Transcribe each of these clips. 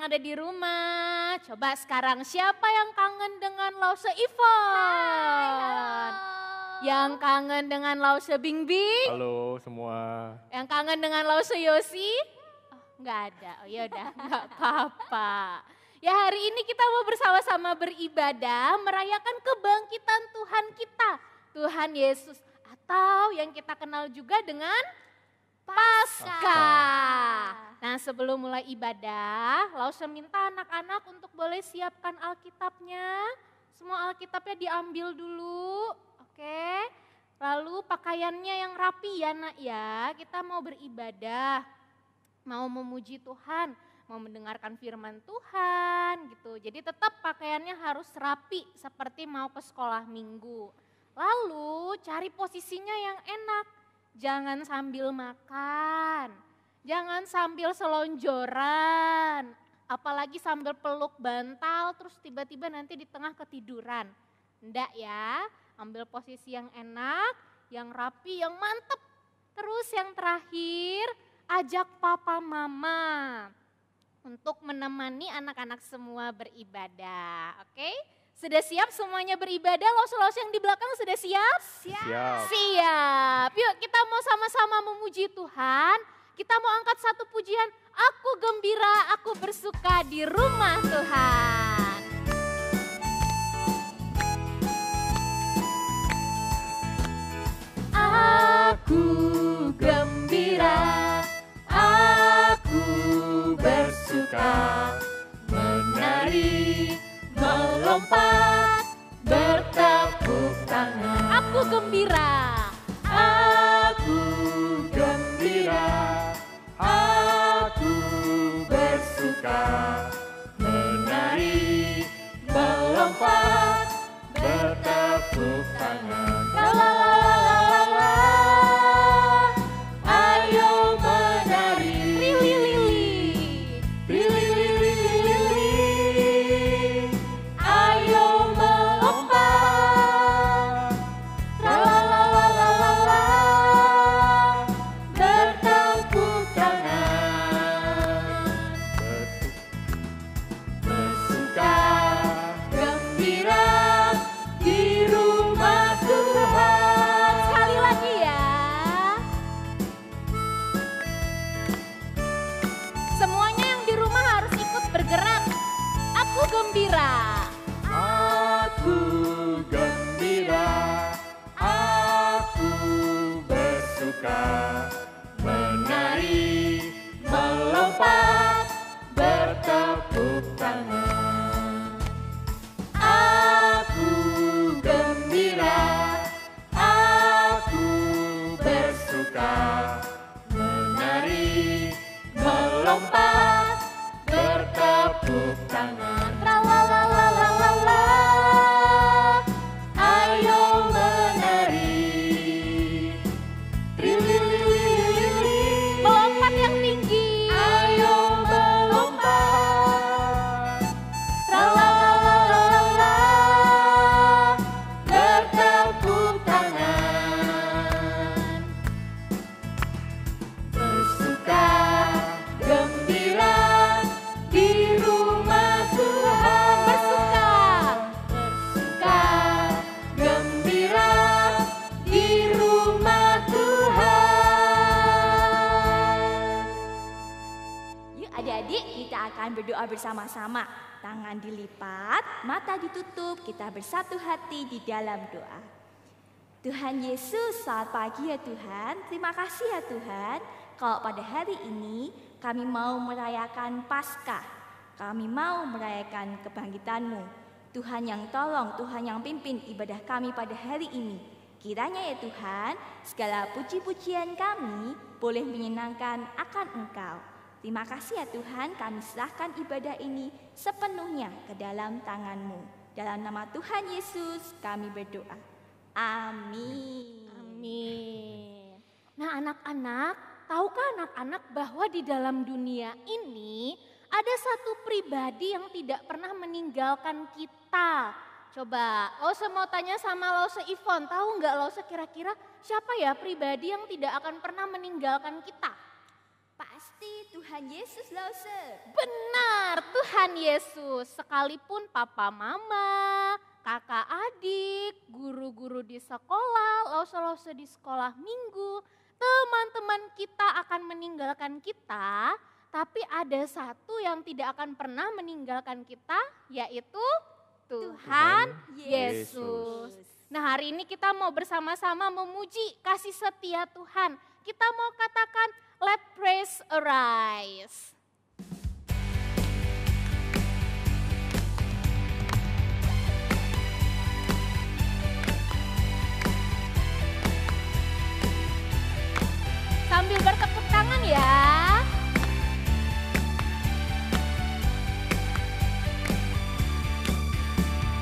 ada di rumah. Coba sekarang siapa yang kangen dengan Lause Ivon? Yang kangen dengan Lause Bingbing? Halo semua. Yang kangen dengan Lause Yosi? Oh, nggak ada. Oh ya udah, nggak apa-apa. Ya hari ini kita mau bersama-sama beribadah, merayakan kebangkitan Tuhan kita, Tuhan Yesus. Atau yang kita kenal juga dengan Paskah. Nah sebelum mulai ibadah, Lause minta anak-anak untuk boleh siapkan Alkitabnya. Semua Alkitabnya diambil dulu, oke. Lalu pakaiannya yang rapi ya nak ya, kita mau beribadah, mau memuji Tuhan, mau mendengarkan firman Tuhan gitu. Jadi tetap pakaiannya harus rapi seperti mau ke sekolah minggu. Lalu cari posisinya yang enak, jangan sambil makan, jangan sambil selonjoran, apalagi sambil peluk bantal terus tiba-tiba nanti di tengah ketiduran. Ndak ya, ambil posisi yang enak, yang rapi, yang mantep. Terus yang terakhir, ajak papa mama untuk menemani anak-anak semua beribadah, oke? Sudah siap semuanya beribadah? Lause-lause yang di belakang sudah siap? Siap. Siap. Yuk kita mau sama-sama memuji Tuhan. Kita mau angkat satu pujian. Aku gembira, aku bersuka di rumah Tuhan. Aku gembira, aku bersuka, menari, melompat, bertepuk tangan. Aku gembira, Aku gembira, aku bersuka, menari, melompat, bertepuk tangan. la la la la la la. Ayo menari, Lili lili. lili lili lili, ayo melompat, la la la la la la la, bertepuk tangan, bersuka, gembira di rumah Tuhan. Sekali lagi ya. Semuanya yang di rumah harus ikut bergerak. Aku gembira. Aku gembira, aku bersuka, menari, melompat, bertepuk tangan. Aku gembira, aku bersuka, menari, melompat, bertepuk tangan. La la la la la la la. Ayo menari, lili-lili-lili, Melompat yang tinggi. ayo melompat, La la la la la la la. bertepuk tangan, bersuka, gembira di rumah Tuhan. Bersuka. Bersuka, gembira di rumah Tuhan. Yuk adik-adik kita akan berdoa bersama-sama. Tangan dilipat, mata ditutup, kita bersatu hati di dalam doa. Tuhan Yesus, selamat pagi ya Tuhan. Terima kasih ya Tuhan. Kalau pada hari ini kami mau merayakan Paskah. Kami mau merayakan kebangkitan-Mu. Tuhan yang tolong, Tuhan yang pimpin ibadah kami pada hari ini. Kiranya ya Tuhan, segala puji-pujian kami boleh menyenangkan akan Engkau. Terima kasih ya Tuhan, kami serahkan ibadah ini sepenuhnya ke dalam tangan-Mu. Dalam nama Tuhan Yesus kami berdoa. Amin. Amin. Nah anak-anak, tahukah anak-anak bahwa di dalam dunia ini ada satu pribadi yang tidak pernah meninggalkan kita. Coba, Lause mau tanya sama Lause Ivon, tahu nggak Lause kira-kira siapa ya pribadi yang tidak akan pernah meninggalkan kita? Pasti Tuhan Yesus Lause. Benar, Tuhan Yesus, sekalipun papa mama, kakak adik, guru-guru di sekolah, lause-lause di sekolah minggu, teman-teman kita akan meninggalkan kita, tapi ada satu yang tidak akan pernah meninggalkan kita, yaitu Tuhan Yesus. Nah, hari ini kita mau bersama-sama memuji kasih setia Tuhan. Kita mau katakan, let praise arise. Sambil bertepuk tangan ya.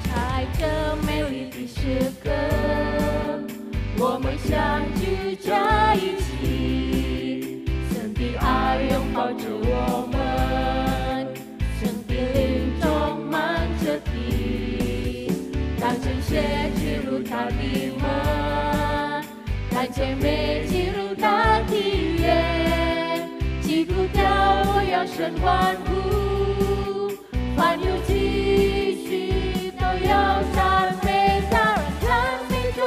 在这美丽的时刻，我们相聚在一起，神的爱拥抱着我们，神的灵充满着地，当晨曦进入他的门，当甜美进入他的园，基督教我要声欢呼，凡有继续都要赞美他，让赞美中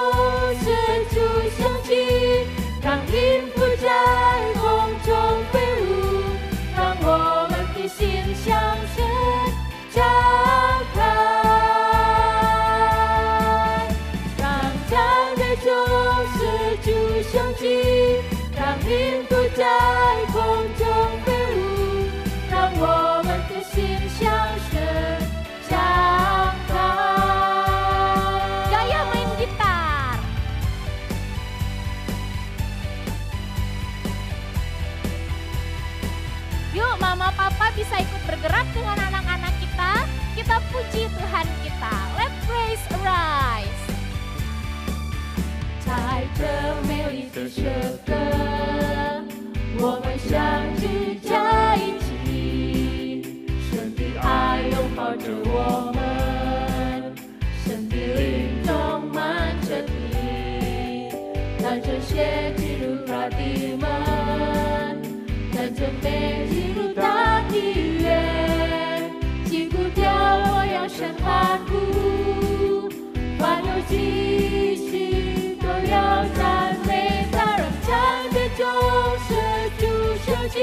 是主响起，让音符在空中飞舞，让我们的心向神敞开，让赞美中是主响起，让音符在空中飞舞，让我们的心向神敞开。Gaya main gitar. Yuk mama papa bisa ikut bergerak dengan anak-anak kita. Kita puji Tuhan kita. Let's praise arise. 在这美丽的时刻，我们相聚在一起，神的爱拥抱着我们，神的灵充满着地，当晨曦进入他的门，当甜美进入他的园，基督教我要声欢呼，凡有继续都要赞美他，让赞美中是主响起，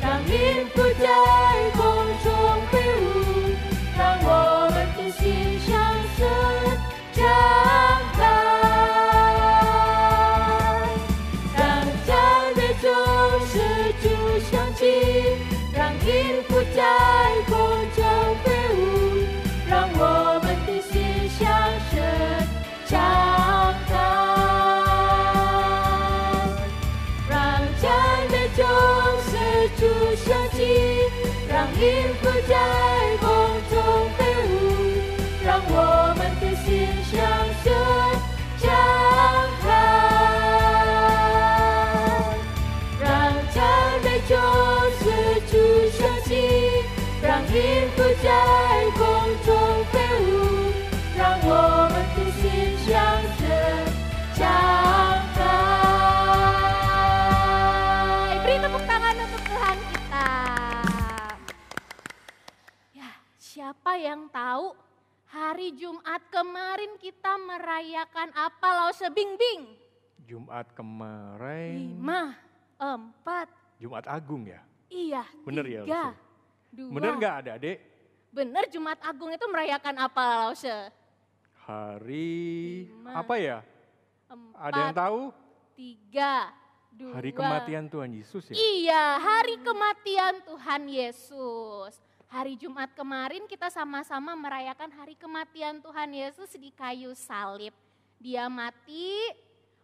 让音符在空中飞舞，让我们的心向神敞开，让赞美中是主响起，让音符在空中飞舞，让我们的心向神敞开，让赞美中是主响起，让音符在空中飞舞，让我们的心向神敞开，让赞美中是主响起，让音符在空中飞舞，让我们的心向神敞开。Beri tepuk tangan untuk Tuhan kita. Ya, siapa yang tahu hari Jumat kemarin kita merayakan apa Lause Bingbing? Jumat kemarin 5, 4, Jumat Agung ya? iya, Bener ya, 3, Lause? 2. Bener nggak adik-adik? Bener, Jumat Agung itu merayakan apa Lause? Hari 5, apa ya? 4, Ada yang tahu? 3, 2. Hari kematian Tuhan Yesus ya? Iya, hari kematian Tuhan Yesus. Hari Jumat kemarin kita sama-sama merayakan hari kematian Tuhan Yesus di kayu salib. Dia mati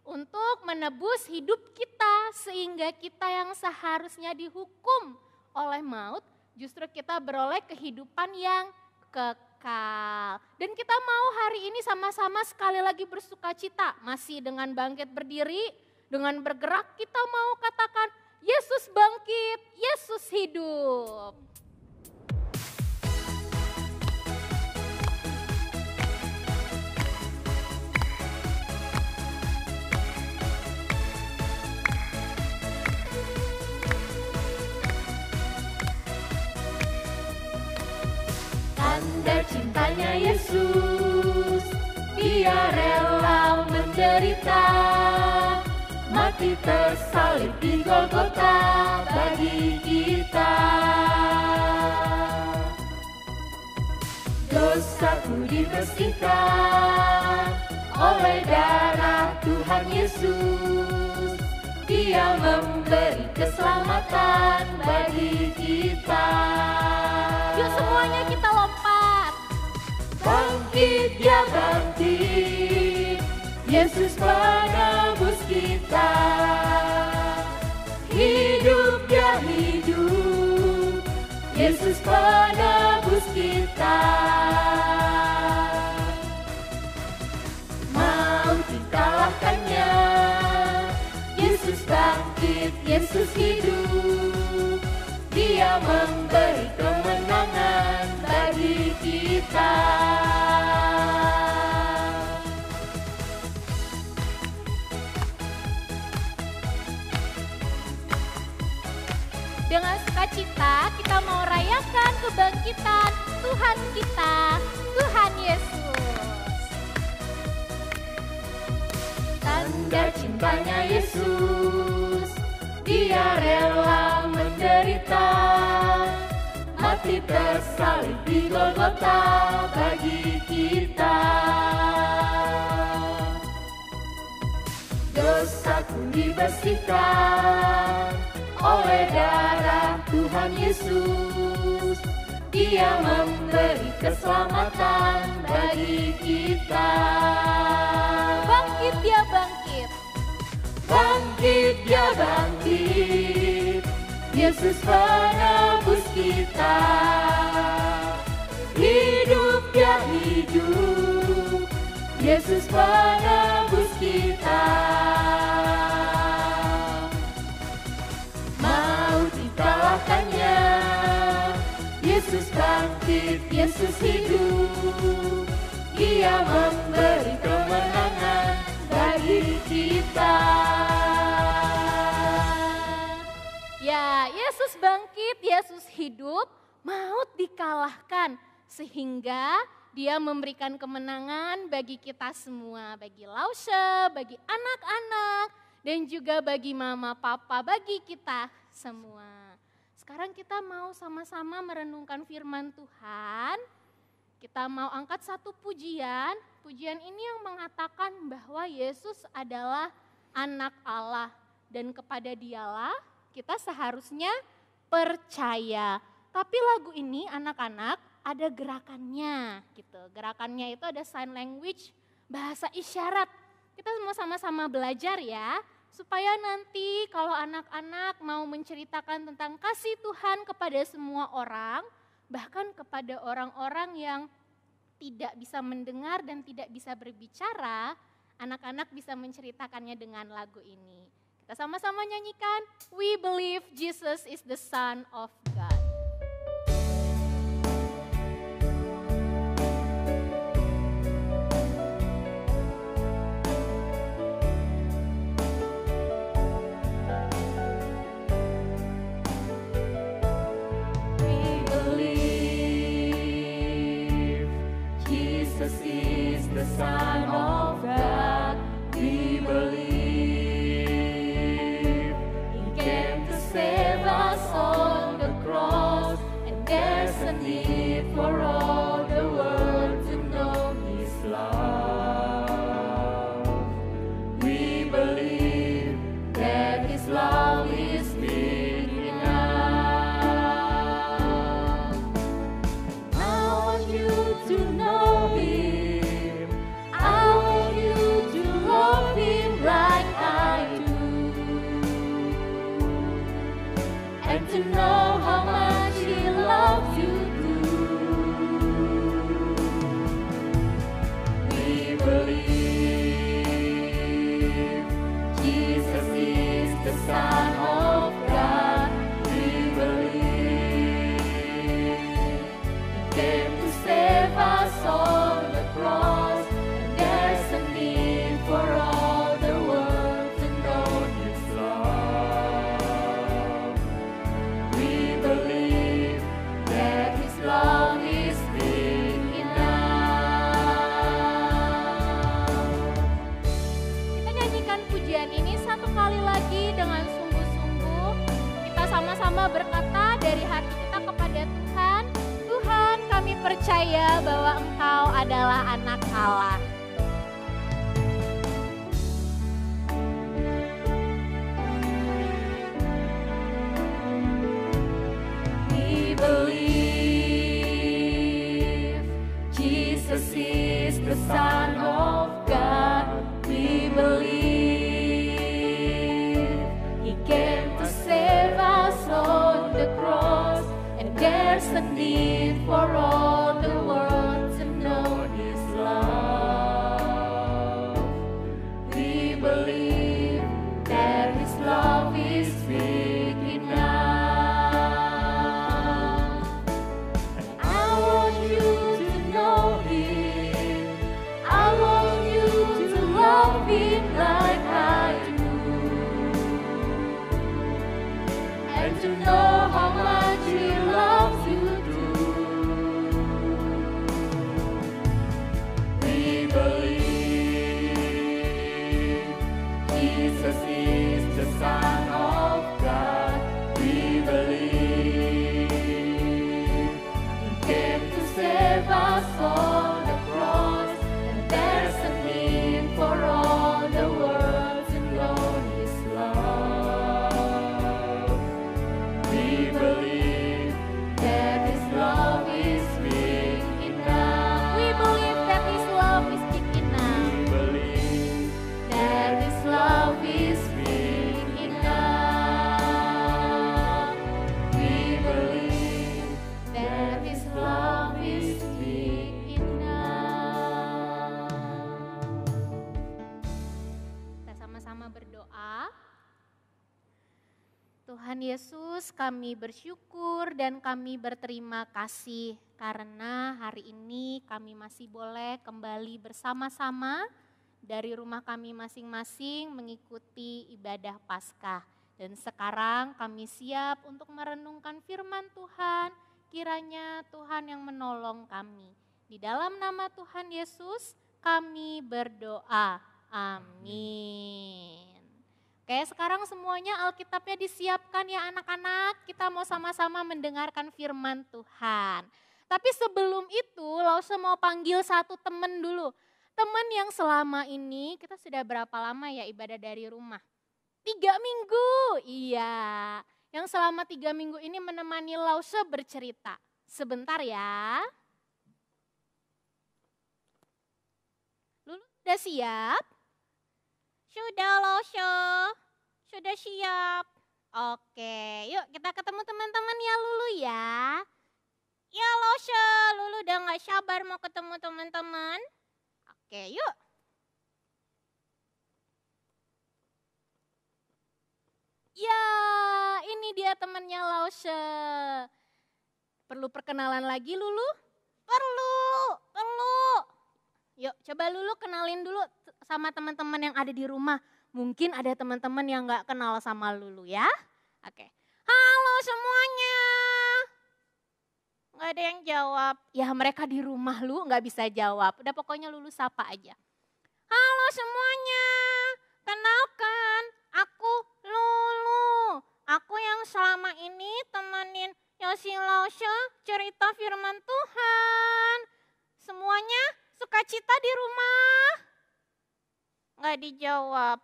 untuk menebus hidup kita sehingga kita yang seharusnya dihukum oleh maut, justru kita beroleh kehidupan yang kekal. Dan kita mau hari ini sama-sama sekali lagi bersuka cita, masih dengan bangkit berdiri, dengan bergerak kita mau katakan, Yesus bangkit, Yesus hidup. cintanya Yesus, Dia rela menderita, mati tersalib di Golgota bagi kita. Dosaku dibersihkan oleh darah Tuhan Yesus, Dia memberi keselamatan bagi kita. Yuk semuanya kita lompat. Bangkit, Dia bangkit, Yesus penebus kita. Hidup, Dia hidup, Yesus penebus kita. Maut dikalahkannya, Yesus bangkit, Yesus hidup, Dia memberi kemenangan bagi kita. Dengan sukacita kita mau rayakan kebangkitan Tuhan kita, Tuhan Yesus. Tanda cintanya Yesus, Dia rela menderita, mati tersalib di Golgota bagi kita. Dosaku dibersihkan oleh darah Tuhan Yesus, Dia memberi keselamatan bagi kita. Bangkit, Dia bangkit. Bangkit, Dia bangkit, Yesus penebus kita. Hidup, Dia hidup, Yesus penebus kita. Maut dikalahkannya, Yesus bangkit, Yesus hidup, Dia memberi kemenangan bagi kita. Ya, Yesus bangkit, Yesus hidup, maut dikalahkan. Sehingga Dia memberikan kemenangan bagi kita semua. Bagi Laushe, bagi anak-anak, dan juga bagi mama papa, bagi kita semua. Sekarang kita mau sama-sama merenungkan firman Tuhan. Kita mau angkat satu pujian. Pujian ini yang mengatakan bahwa Yesus adalah anak Allah. Dan kepada Dialah kita seharusnya percaya. Tapi lagu ini anak-anak ada gerakannya gitu. Gerakannya itu ada sign language, bahasa isyarat. Kita semua sama-sama belajar ya. Supaya nanti kalau anak-anak mau menceritakan tentang kasih Tuhan kepada semua orang, bahkan kepada orang-orang yang tidak bisa mendengar dan tidak bisa berbicara, anak-anak bisa menceritakannya dengan lagu ini. Kita sama-sama nyanyikan, We Believe Jesus is the Son of God. The Son of God, we believe. He came to save us on the cross, and there's a need for all the world to know His love. We believe that His love is big enough. I want you to know Him. To know how much He loves you too. percaya bahwa Engkau adalah anak Allah. We believe Jesus is the Son of God. We believe He came to save us on the cross, and there's a need for all the world to know His love. We believe that His love is big enough. And I want you to know Him. I want you to love Him like I do, and to know how much He loves you too. We believe Jesus is the Son of God. We believe He came to save us on the cross, and there's a need for all the world to know His love. We believe that His love is big enough. We believe that His love is big enough. We believe that His love is big enough. We believe that His love is big enough. Kita sama-sama berdoa. Tuhan Yesus, kami bersyukur dan kami berterima kasih karena hari ini kami masih boleh kembali bersama-sama dari rumah kami masing-masing mengikuti ibadah Paskah. Dan sekarang kami siap untuk merenungkan firman Tuhan, kiranya Tuhan yang menolong kami. Di dalam nama Tuhan Yesus kami berdoa. Amin. Oke, sekarang semuanya Alkitabnya disiapkan ya anak-anak. Kita mau sama-sama mendengarkan firman Tuhan. Tapi sebelum itu, Lause mau panggil satu teman dulu. Teman yang selama ini, kita sudah berapa lama ya ibadah dari rumah? 3 minggu, iya. Yang selama 3 minggu ini menemani Lause bercerita. Sebentar ya. Lulu udah siap? Sudah Lause, sudah siap. Oke, yuk kita ketemu teman-teman ya Lulu ya. Ya Lause, Lulu udah gak sabar mau ketemu teman-teman. Oke, yuk. Ya, ini dia temannya Lause. Perlu perkenalan lagi Lulu? Perlu. Yuk, coba Lulu kenalin dulu sama teman-teman yang ada di rumah. Mungkin ada teman-teman yang gak kenal sama Lulu ya. Oke. Halo semuanya. Gak ada yang jawab. Ya mereka di rumah lu gak bisa jawab. Udah pokoknya Lulu sapa aja. Halo semuanya. Kenalkan, aku Lulu. Aku yang selama ini temenin Yosi Lause cerita firman Tuhan. Semuanya sukacita di rumah? Nggak dijawab.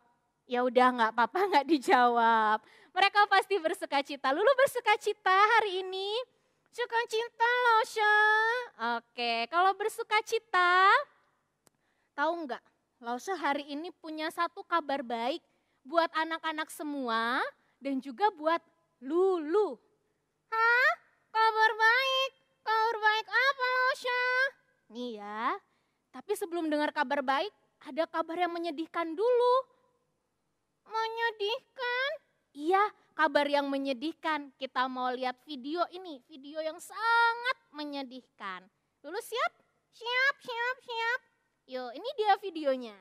Ya udah nggak apa-apa nggak dijawab. Mereka pasti bersukacita. Lulu bersukacita hari ini? Sukacita Lause. Oke, kalau bersukacita, tahu nggak? Lause hari ini punya satu kabar baik buat anak-anak semua dan juga buat Lulu. Hah? Kabar baik? Kabar baik apa Lause? Nih ya. Tapi sebelum dengar kabar baik, ada kabar yang menyedihkan dulu. Menyedihkan? Iya, kabar yang menyedihkan. Kita mau lihat video ini, video yang sangat menyedihkan. Lulu siap? Siap. Yuk, ini dia videonya.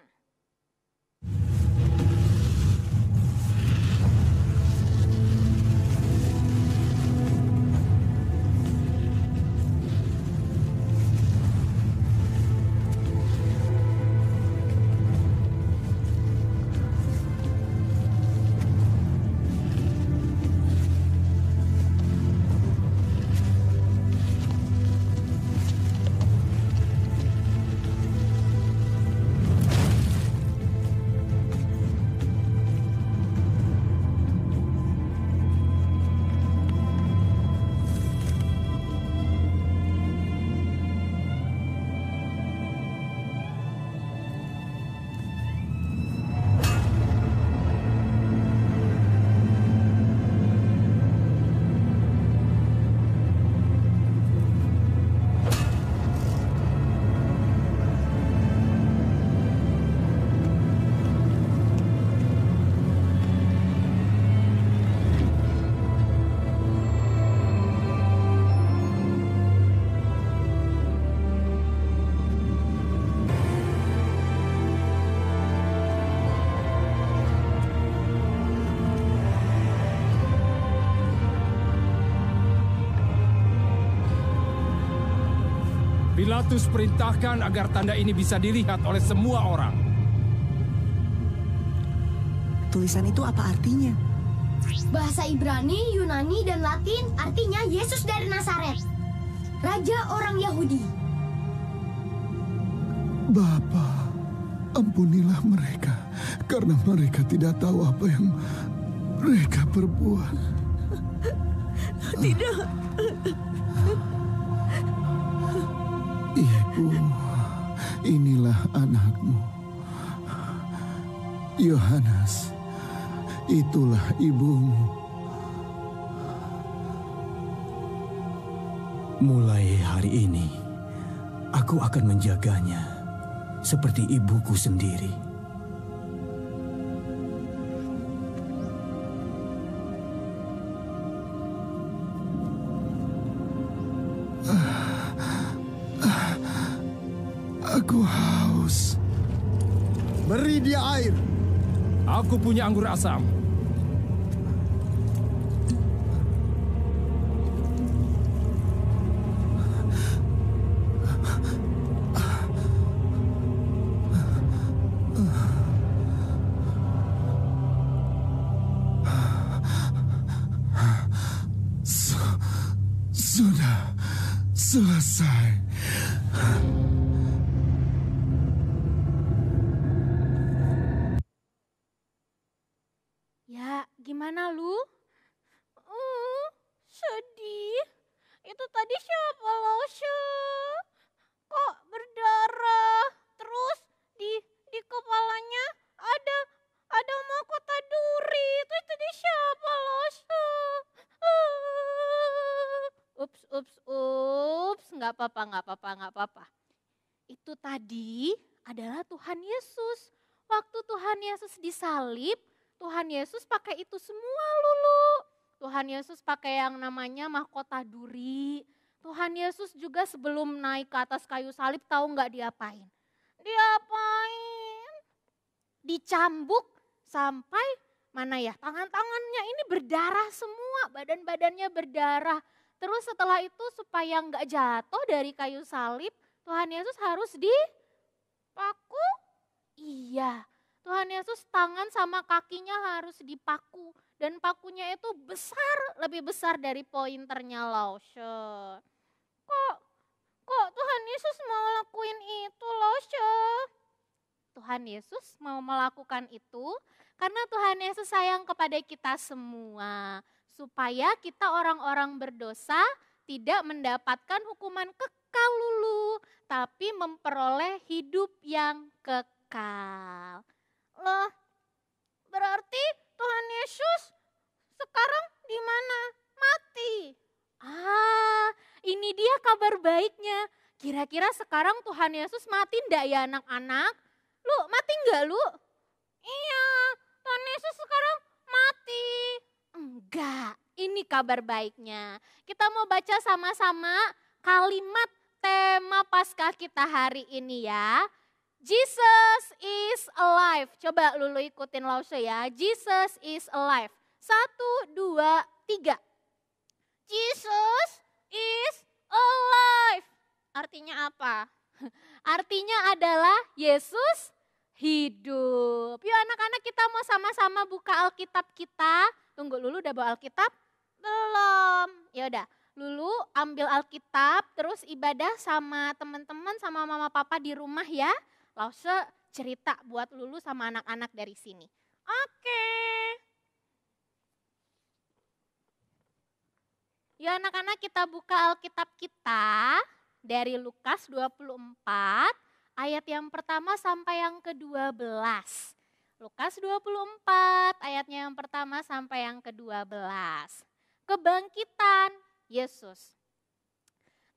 Pilatus perintahkan agar tanda ini bisa dilihat oleh semua orang. Tulisan itu apa artinya? Bahasa Ibrani, Yunani, dan Latin artinya Yesus dari Nazaret, Raja orang Yahudi. Bapa, ampunilah mereka, karena mereka tidak tahu apa yang mereka perbuat. Tidak. Ibu, inilah anakmu. Yohanes, itulah ibumu. Mulai hari ini, aku akan menjaganya seperti ibuku sendiri. Aku haus. Beri dia air. Aku punya anggur asam. Sudah selesai. Ya, gimana lu? Sedih. Itu tadi siapa, Lausya? Kok berdarah? Terus di kepalanya ada mahkota duri. Itu tadi siapa, Lausya? Ups. Nggak apa-apa. Itu tadi adalah Tuhan Yesus. Waktu Tuhan Yesus disalib, Tuhan Yesus pakai itu semua Lulu. Tuhan Yesus pakai yang namanya mahkota duri. Tuhan Yesus juga sebelum naik ke atas kayu salib tahu nggak diapain? Dicambuk sampai mana ya? Tangan-tangannya ini berdarah semua, badan-badannya berdarah. Terus setelah itu supaya nggak jatuh dari kayu salib, Tuhan Yesus harus dipaku. Iya. Tuhan Yesus tangan sama kakinya harus dipaku. Dan pakunya itu besar, lebih besar dari pointernya Lausya. Kok Tuhan Yesus mau lakuin itu Lausya? Tuhan Yesus mau melakukan itu karena Tuhan Yesus sayang kepada kita semua. Supaya kita orang-orang berdosa tidak mendapatkan hukuman kekal Lulu. Tapi memperoleh hidup yang kekal. Loh, berarti Tuhan Yesus sekarang di mana? Mati. Ini dia kabar baiknya. Kira-kira sekarang Tuhan Yesus mati enggak ya anak-anak? Lu mati enggak lu? Iya, Tuhan Yesus sekarang mati. Enggak, ini kabar baiknya. Kita mau baca sama-sama kalimat tema Paskah kita hari ini ya. Jesus is alive. Coba Lulu ikutin Lausya ya. Jesus is alive. 1, 2, 3. Jesus is alive. Artinya apa? Artinya adalah Yesus hidup. Yuk anak-anak kita mau sama-sama buka Alkitab kita. Tunggu, Lulu udah bawa Alkitab? Belum. Ya udah, Lulu ambil Alkitab terus ibadah sama teman-teman sama mama papa di rumah ya. Lausya cerita buat Lulu sama anak-anak dari sini. Oke. Ya anak-anak kita buka Alkitab kita dari Lukas 24 ayat yang pertama sampai yang ke-12. Lukas 24 ayatnya yang pertama sampai yang ke-12. Kebangkitan Yesus.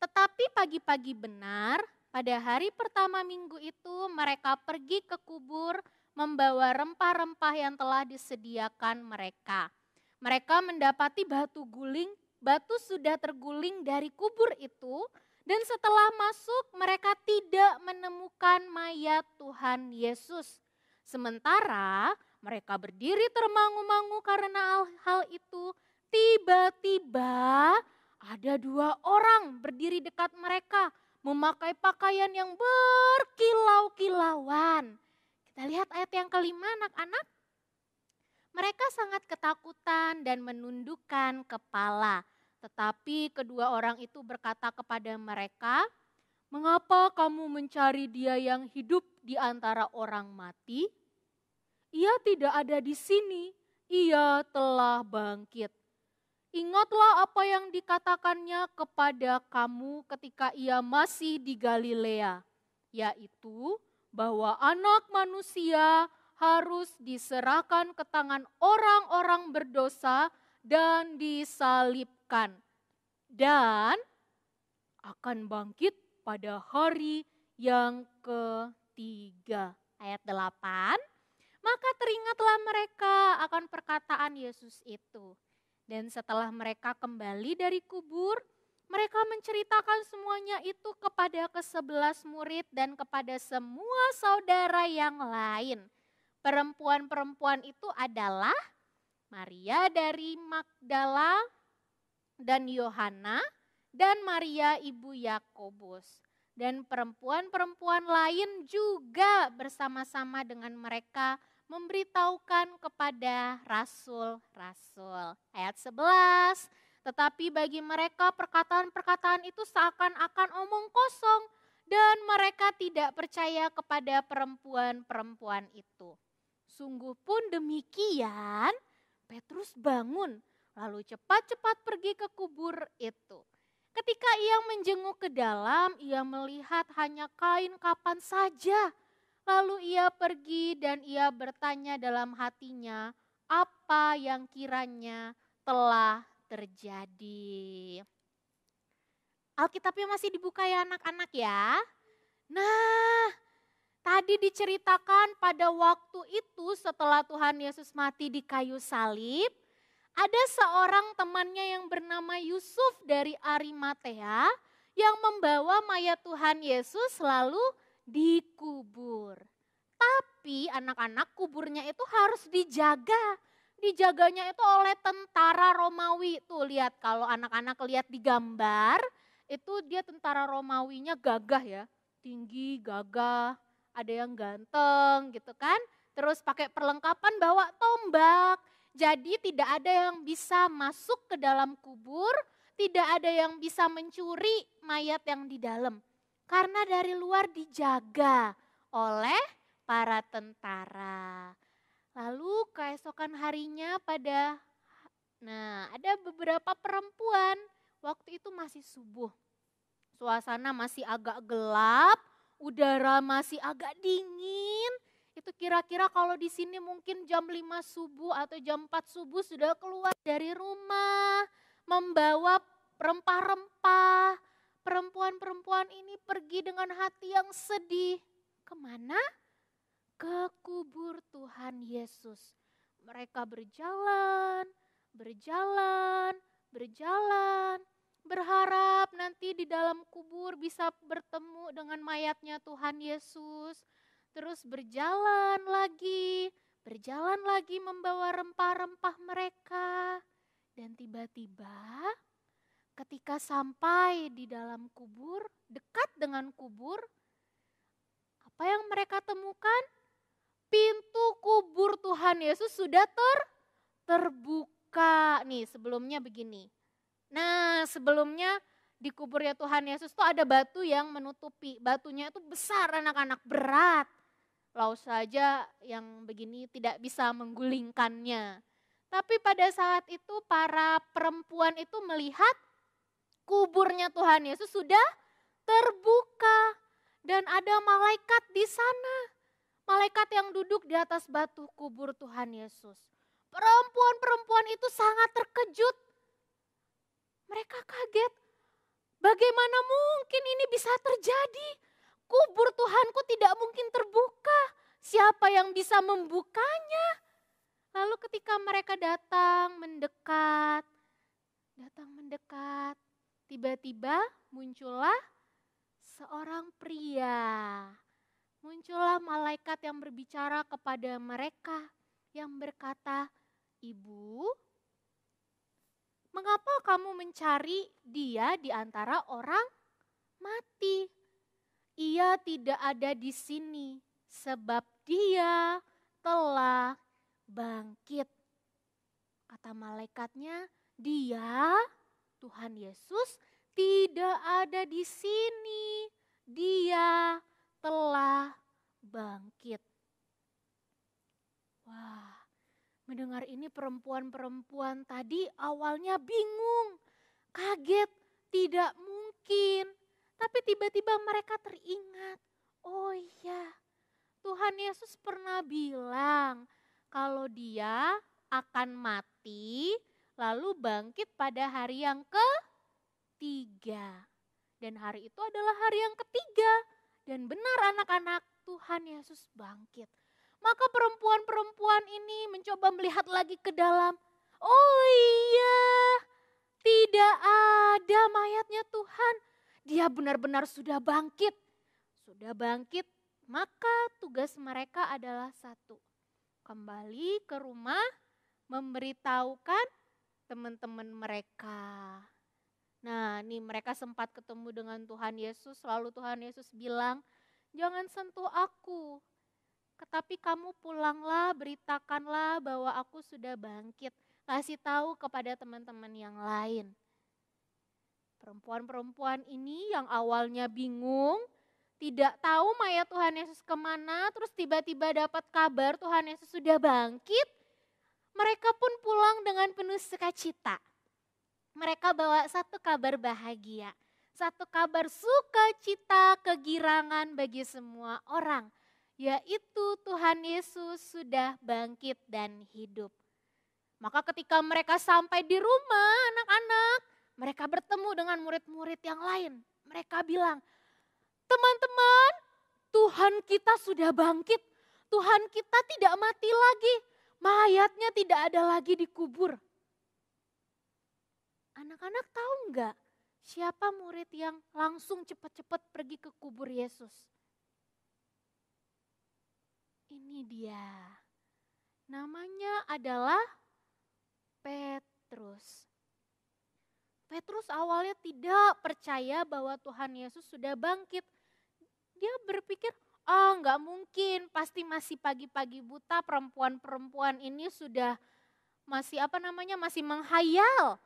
Tetapi pagi-pagi benar, pada hari pertama minggu itu mereka pergi ke kubur membawa rempah-rempah yang telah disediakan mereka. Mereka mendapati batu sudah terguling dari kubur itu dan setelah masuk mereka tidak menemukan mayat Tuhan Yesus. Sementara mereka berdiri termangu-mangu karena hal itu, tiba-tiba ada 2 orang berdiri dekat mereka memakai pakaian yang berkilau-kilauan. Kita lihat ayat yang kelima anak-anak. Mereka sangat ketakutan dan menundukkan kepala. Tetapi kedua orang itu berkata kepada mereka, "Mengapa kamu mencari Dia yang hidup di antara orang mati? Ia tidak ada di sini, Ia telah bangkit. Ingatlah apa yang dikatakannya kepada kamu ketika Ia masih di Galilea, yaitu bahwa Anak Manusia harus diserahkan ke tangan orang-orang berdosa dan disalibkan, dan akan bangkit pada hari yang ketiga." Ayat 8, maka teringatlah mereka akan perkataan Yesus itu. Dan setelah mereka kembali dari kubur, mereka menceritakan semuanya itu kepada ke-11 murid dan kepada semua saudara yang lain. Perempuan-perempuan itu adalah Maria dari Magdala dan Yohana dan Maria ibu Yakobus. Dan perempuan-perempuan lain juga bersama-sama dengan mereka memberitahukan kepada rasul-rasul. Ayat 11, tetapi bagi mereka perkataan-perkataan itu seakan-akan omong kosong dan mereka tidak percaya kepada perempuan-perempuan itu. Sungguh pun demikian, Petrus bangun lalu cepat-cepat pergi ke kubur itu. Ketika ia menjenguk ke dalam, ia melihat hanya kain kapan saja. Lalu ia pergi dan ia bertanya dalam hatinya apa yang kiranya telah terjadi. Alkitabnya masih dibuka ya anak-anak ya. Nah, tadi diceritakan pada waktu itu setelah Tuhan Yesus mati di kayu salib, ada seorang temannya yang bernama Yusuf dari Arimatea yang membawa mayat Tuhan Yesus lalu dikubur. Tapi anak-anak, kuburnya itu harus dijaga. Dijaganya itu oleh tentara Romawi. Tuh lihat, kalau anak-anak lihat di gambar, itu dia tentara Romawinya gagah ya. Tinggi, gagah, ada yang ganteng gitu kan. Terus pakai perlengkapan bawa tombak. Jadi tidak ada yang bisa masuk ke dalam kubur, tidak ada yang bisa mencuri mayat yang di dalam. Karena dari luar dijaga oleh para tentara. Lalu keesokan harinya ada beberapa perempuan, waktu itu masih subuh. Suasana masih agak gelap, udara masih agak dingin. Itu kira-kira kalau di sini mungkin jam 5 subuh atau jam 4 subuh sudah keluar dari rumah, membawa rempah-rempah. Perempuan-perempuan ini pergi dengan hati yang sedih. Kemana? Ke kubur Tuhan Yesus. Mereka berjalan, berharap nanti di dalam kubur bisa bertemu dengan mayatnya Tuhan Yesus. Terus berjalan lagi membawa rempah-rempah mereka. Dan tiba-tiba ketika sampai di dalam kubur, dekat dengan kubur, apa yang mereka temukan? Pintu kubur Tuhan Yesus sudah terbuka. Nih sebelumnya begini. Nah sebelumnya di kuburnya Tuhan Yesus tuh ada batu yang menutupi. Batunya itu besar anak-anak, berat. Lau saja yang begini tidak bisa menggulingkannya. Tapi pada saat itu para perempuan itu melihat kuburnya Tuhan Yesus sudah terbuka. Dan ada malaikat di sana. Malaikat yang duduk di atas batu kubur Tuhan Yesus. Perempuan-perempuan itu sangat terkejut. Mereka kaget. Bagaimana mungkin ini bisa terjadi? Kubur Tuhanku tidak mungkin terbuka. Siapa yang bisa membukanya? Lalu ketika mereka datang mendekat, tiba-tiba muncullah seorang pria. Muncullah malaikat yang berbicara kepada mereka, yang berkata, "Ibu, mengapa kamu mencari Dia di antara orang mati? dia tidak ada di sini sebab dia telah bangkit. Kata malaikatnya, dia, Tuhan Yesus, tidak ada di sini. Dia telah bangkit. Wah, mendengar ini perempuan-perempuan tadi awalnya bingung, kaget, tidak mungkin. Tapi tiba-tiba mereka teringat, oh iya, Tuhan Yesus pernah bilang kalau dia akan mati lalu bangkit pada hari yang ketiga. Dan hari itu adalah hari yang ketiga. Dan benar anak-anak, Tuhan Yesus bangkit. Maka perempuan-perempuan ini mencoba melihat lagi ke dalam. Oh iya, tidak ada mayatnya Tuhan. Dia benar-benar sudah bangkit. Sudah bangkit, maka tugas mereka adalah satu. Kembali ke rumah, memberitahukan teman-teman mereka. Nah, nih mereka sempat ketemu dengan Tuhan Yesus, lalu Tuhan Yesus bilang, jangan sentuh aku, tetapi kamu pulanglah, beritakanlah bahwa aku sudah bangkit. Kasih tahu kepada teman-teman yang lain. Perempuan-perempuan ini yang awalnya bingung, tidak tahu mayat Tuhan Yesus kemana, terus tiba-tiba dapat kabar Tuhan Yesus sudah bangkit. Mereka pun pulang dengan penuh sukacita. Mereka bawa satu kabar bahagia, satu kabar sukacita, kegirangan bagi semua orang, yaitu Tuhan Yesus sudah bangkit dan hidup. Maka ketika mereka sampai di rumah anak-anak, mereka bertemu dengan murid-murid yang lain. Mereka bilang, teman-teman, Tuhan kita sudah bangkit, Tuhan kita tidak mati lagi, mayatnya tidak ada lagi dikubur. Anak-anak tahu enggak siapa murid yang langsung cepat-cepat pergi ke kubur Yesus? Ini dia. Namanya adalah Petrus. Petrus awalnya tidak percaya bahwa Tuhan Yesus sudah bangkit. Dia berpikir, enggak mungkin, pasti masih pagi-pagi buta, perempuan-perempuan ini sudah masih menghayal.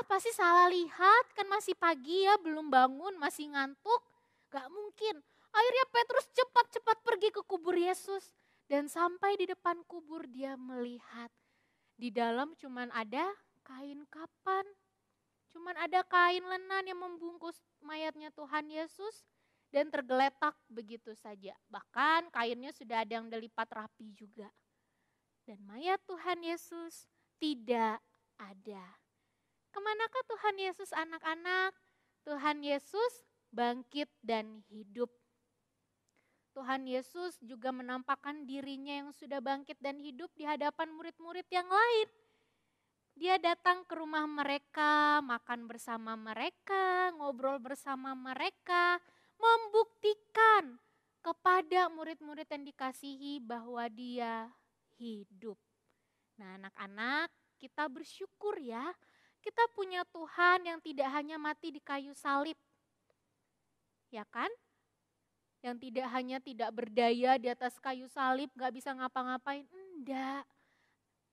Pasti salah lihat, kan masih pagi ya, belum bangun, masih ngantuk. Gak mungkin. Akhirnya Petrus cepat-cepat pergi ke kubur Yesus. Dan sampai di depan kubur dia melihat. Di dalam cuman ada kain kapan. Cuman ada kain lenan yang membungkus mayatnya Tuhan Yesus. Dan tergeletak begitu saja. Bahkan kainnya sudah ada yang dilipat rapi juga. Dan mayat Tuhan Yesus tidak ada. Kemanakah Tuhan Yesus anak-anak? Tuhan Yesus bangkit dan hidup. Tuhan Yesus juga menampakkan dirinya yang sudah bangkit dan hidup di hadapan murid-murid yang lain. Dia datang ke rumah mereka, makan bersama mereka, ngobrol bersama mereka, membuktikan kepada murid-murid yang dikasihi bahwa dia hidup. Nah anak-anak, kita bersyukur ya. Kita punya Tuhan yang tidak hanya mati di kayu salib. Ya kan? Yang tidak berdaya di atas kayu salib, gak bisa ngapa-ngapain. Enggak.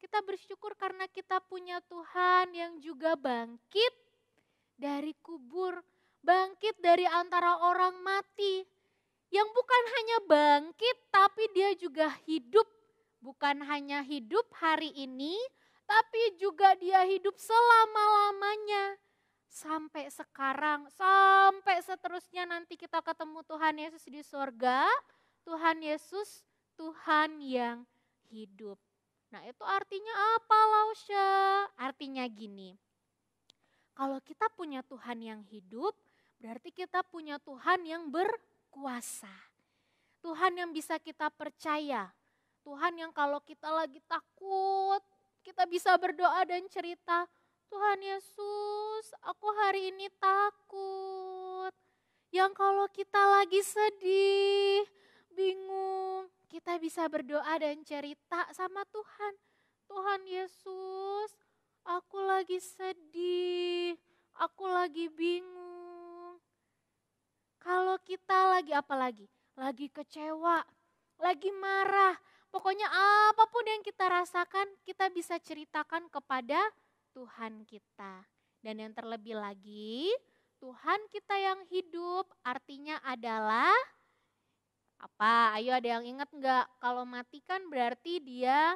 Kita bersyukur karena kita punya Tuhan yang juga bangkit dari kubur. Bangkit dari antara orang mati. Yang bukan hanya bangkit, tapi dia juga hidup. Bukan hanya hidup hari ini, tapi juga dia hidup selama-lamanya. Sampai sekarang, sampai seterusnya nanti kita ketemu Tuhan Yesus di sorga. Tuhan Yesus, Tuhan yang hidup. Nah itu artinya apa Lausya? Artinya gini, kalau kita punya Tuhan yang hidup, berarti kita punya Tuhan yang berkuasa. Tuhan yang bisa kita percaya. Tuhan yang kalau kita lagi takut, kita bisa berdoa dan cerita, Tuhan Yesus, aku hari ini takut. Yang kalau kita lagi sedih, bingung, kita bisa berdoa dan cerita sama Tuhan. Tuhan Yesus, aku lagi sedih, aku lagi bingung. Kalau kita lagi apa lagi? Lagi kecewa, lagi marah. Pokoknya apapun yang kita rasakan kita bisa ceritakan kepada Tuhan kita. Dan yang terlebih lagi, Tuhan kita yang hidup artinya adalah apa? Ayo ada yang ingat enggak? Kalau mati kan berarti dia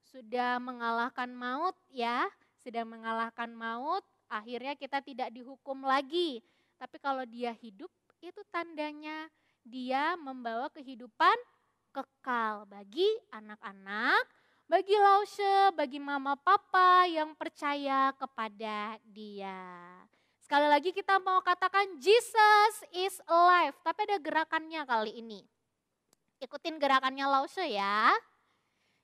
sudah mengalahkan maut ya. Sudah mengalahkan maut, akhirnya kita tidak dihukum lagi. Tapi kalau dia hidup, itu tandanya dia membawa kehidupan kekal bagi anak-anak, bagi Lause, bagi mama papa yang percaya kepada dia. Sekali lagi kita mau katakan Jesus is alive, tapi ada gerakannya kali ini. Ikutin gerakannya Lause ya.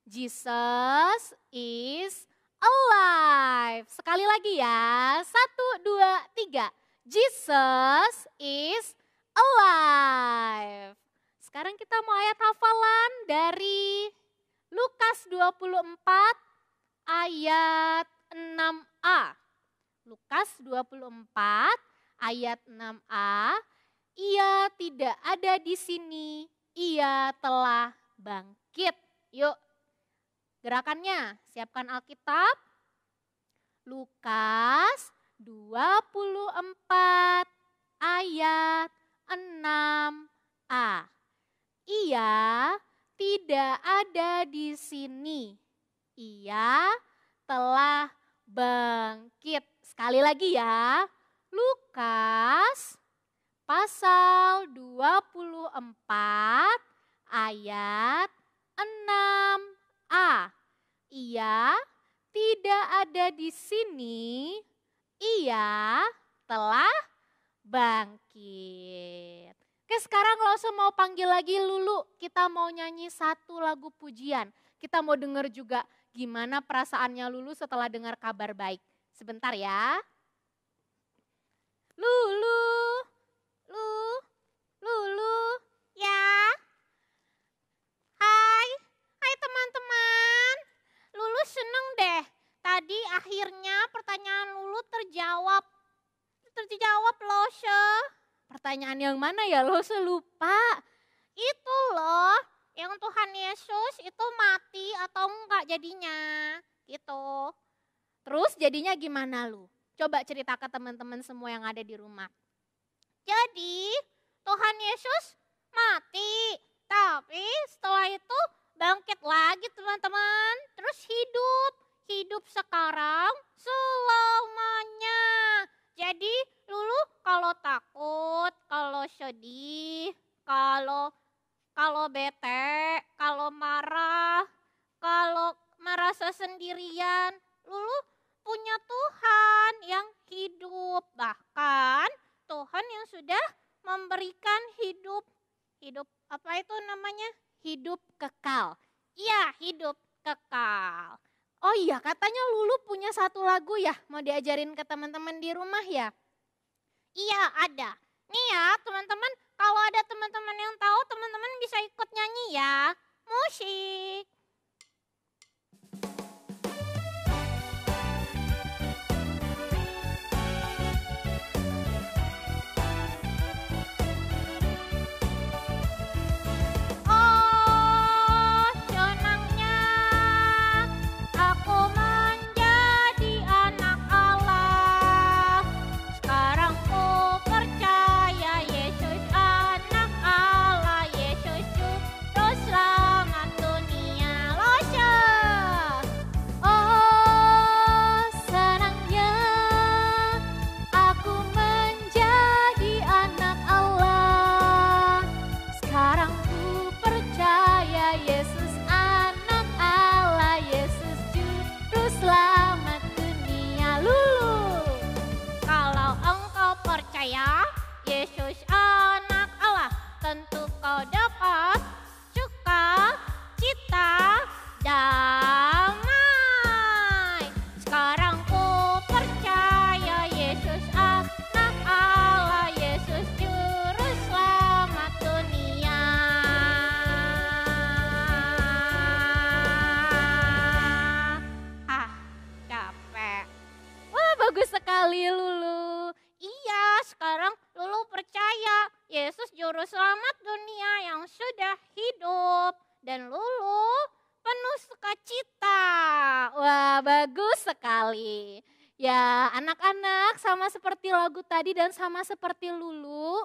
Jesus is alive. Sekali lagi ya, 1, 2, 3. Jesus is alive. Sekarang kita mau ayat hafalan dari Lukas 24 ayat 6a. Lukas 24 ayat 6a. Ia tidak ada di sini, ia telah bangkit. Yuk, gerakannya siapkan Alkitab. Lukas 24 ayat 6a. Ia tidak ada di sini. Ia telah bangkit. Sekali lagi ya. Lukas pasal 24 ayat 6a. Ia tidak ada di sini. Ia telah bangkit. Oke, sekarang Lause mau panggil lagi Lulu. Kita mau nyanyi satu lagu pujian. Kita mau dengar juga gimana perasaannya Lulu setelah dengar kabar baik. Sebentar ya. Lulu, Lulu, ya. Hai teman-teman. Lulu seneng deh. Tadi akhirnya pertanyaan Lulu terjawab Lause. Pertanyaan yang mana ya Lause lupa? Itu loh, yang Tuhan Yesus itu mati atau enggak jadinya gitu. Terus jadinya gimana lu? Coba cerita ke teman-teman semua yang ada di rumah. Jadi Tuhan Yesus mati, tapi setelah itu bangkit lagi teman-teman. Terus hidup sekarang selamanya. Jadi Lulu kalau takut, kalau sedih, kalau bete, kalau marah, kalau merasa sendirian, Lulu punya Tuhan yang hidup. Bahkan Tuhan yang sudah memberikan hidup apa itu namanya? Hidup kekal. Iya, hidup kekal. Oh iya, katanya Lulu punya satu lagu ya, mau diajarin ke teman-teman di rumah ya? Iya, ada. Nih ya, teman-teman, kalau ada teman-teman yang tahu, teman-teman bisa ikut nyanyi ya. Musik. Yesus anak Allah, tentu kau dapat sukacita damai. Sekarang ku percaya Yesus anak Allah, Yesus juru selamat dunia. Capek. Wah, bagus sekali Lulu. Iya, sekarang Lulu percaya Yesus Yesus Juru Selamat dunia yang sudah hidup. Dan Lulu penuh sukacita. Wah, bagus sekali. Ya, anak-anak sama seperti lagu tadi dan sama seperti Lulu,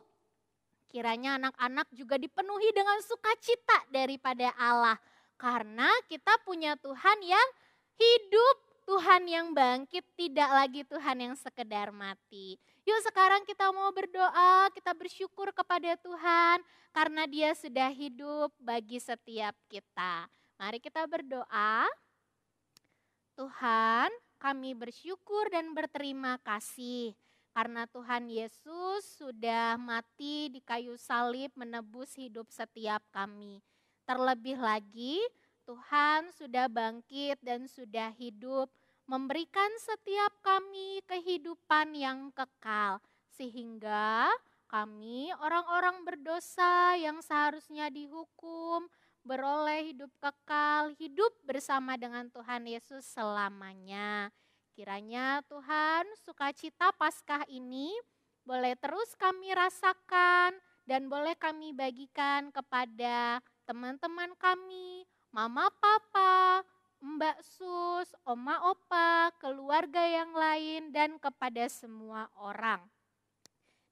kiranya anak-anak juga dipenuhi dengan sukacita daripada Allah. Karena kita punya Tuhan yang hidup, Tuhan yang bangkit, tidak lagi Tuhan yang sekedar mati. Yuk sekarang kita mau berdoa, kita bersyukur kepada Tuhan karena Dia sudah hidup bagi setiap kita. Mari kita berdoa. Tuhan, kami bersyukur dan berterima kasih karena Tuhan Yesus sudah mati di kayu salib menebus hidup setiap kami. Terlebih lagi Tuhan sudah bangkit dan sudah hidup memberikan setiap kami kehidupan yang kekal. Sehingga kami orang-orang berdosa yang seharusnya dihukum beroleh hidup kekal, hidup bersama dengan Tuhan Yesus selamanya. Kiranya Tuhan sukacita Paskah ini boleh terus kami rasakan dan boleh kami bagikan kepada teman-teman kami, mama papa, Mbak Sus, oma opa, keluarga yang lain dan kepada semua orang.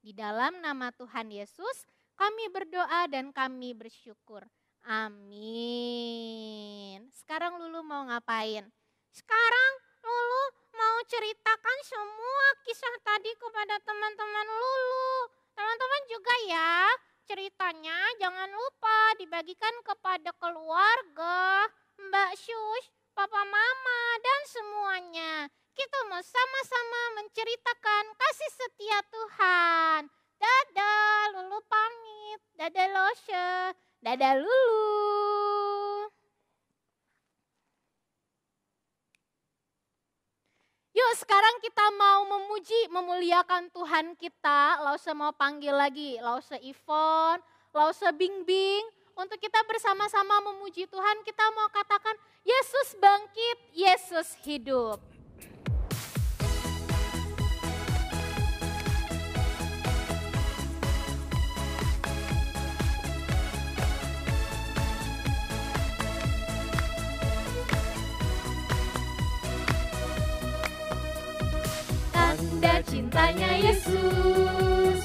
Di dalam nama Tuhan Yesus kami berdoa dan kami bersyukur. Amin. Sekarang Lulu mau ngapain? Sekarang Lulu mau ceritakan semua kisah tadi kepada teman-teman Lulu. Teman-teman juga ya, ceritanya jangan lupa dibagikan kepada keluarga, Mbak Sus, Papa Mama, dan semuanya. Kita mau sama-sama menceritakan kasih setia Tuhan. Dadah, Lulu pamit. Dadah Loshe. Dadah Lulu. Yuk sekarang kita mau memuji, memuliakan Tuhan kita. Lause mau panggil lagi, Lause Ivon, Lause Bingbing. Untuk kita bersama-sama memuji Tuhan, kita mau katakan Yesus bangkit, Yesus hidup. Tanda cintanya Yesus,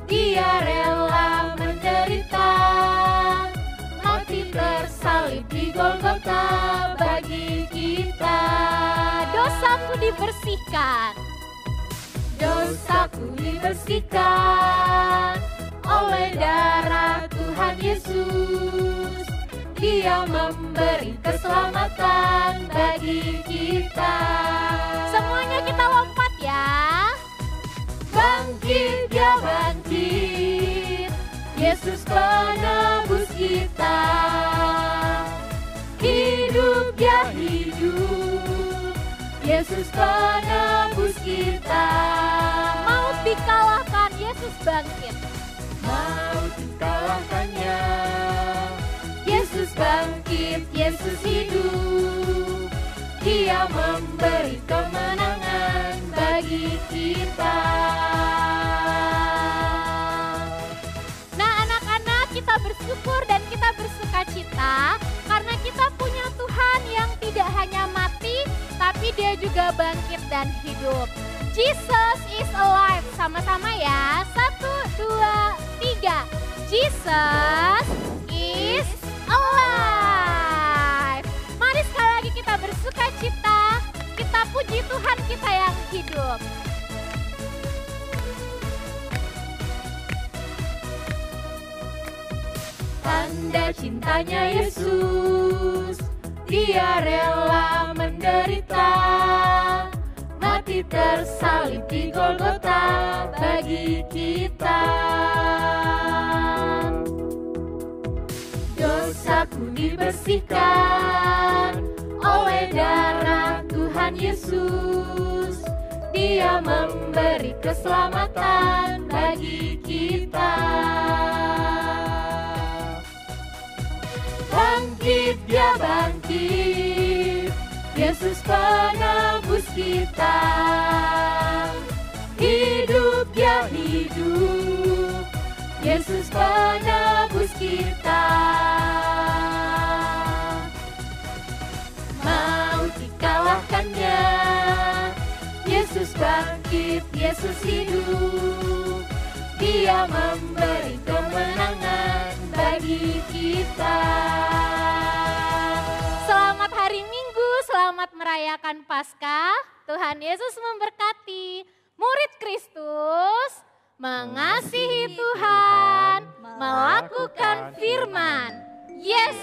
Dia rela menderita, mati tersalib di Golgota bagi kita. Dosaku dibersihkan, dosaku dibersihkan oleh darah Tuhan Yesus. Dia memberi keselamatan bagi kita. Semuanya kita lompat ya. Bangkit, Dia bangkit, Yesus penebus kita. Hidup, Dia hidup, Yesus penebus kita. Maut dikalahkan, Yesus bangkit. Maut dikalahkannya, Yesus bangkit, Yesus hidup. Dia memberi kemenangan bagi kita. Nah anak-anak, kita bersyukur dan kita bersukacita karena kita punya Tuhan yang tidak hanya mati, tapi Dia juga bangkit dan hidup. Jesus is alive. Sama-sama ya. 1, 2, 3. Jesus is alive. Mari sekali lagi kita bersukacita. Kita puji Tuhan kita yang hidup. Tanda cintanya Yesus, Dia rela menderita, mati tersalib di Golgota bagi kita. Dosaku dibersihkan oleh darah Tuhan Yesus. Dia memberi keselamatan bagi kita. Bangkit, Dia bangkit, Yesus penebus kita. Hidup, Dia hidup, Yesus penebus kita. Maut dikalahkannya, Yesus bangkit, Yesus hidup. Dia memberi kemenangan bagi kita. Selamat hari Minggu, selamat merayakan Paskah. Tuhan Yesus memberkati. Murid Kristus mengasihi Tuhan, melakukan firman. Yes.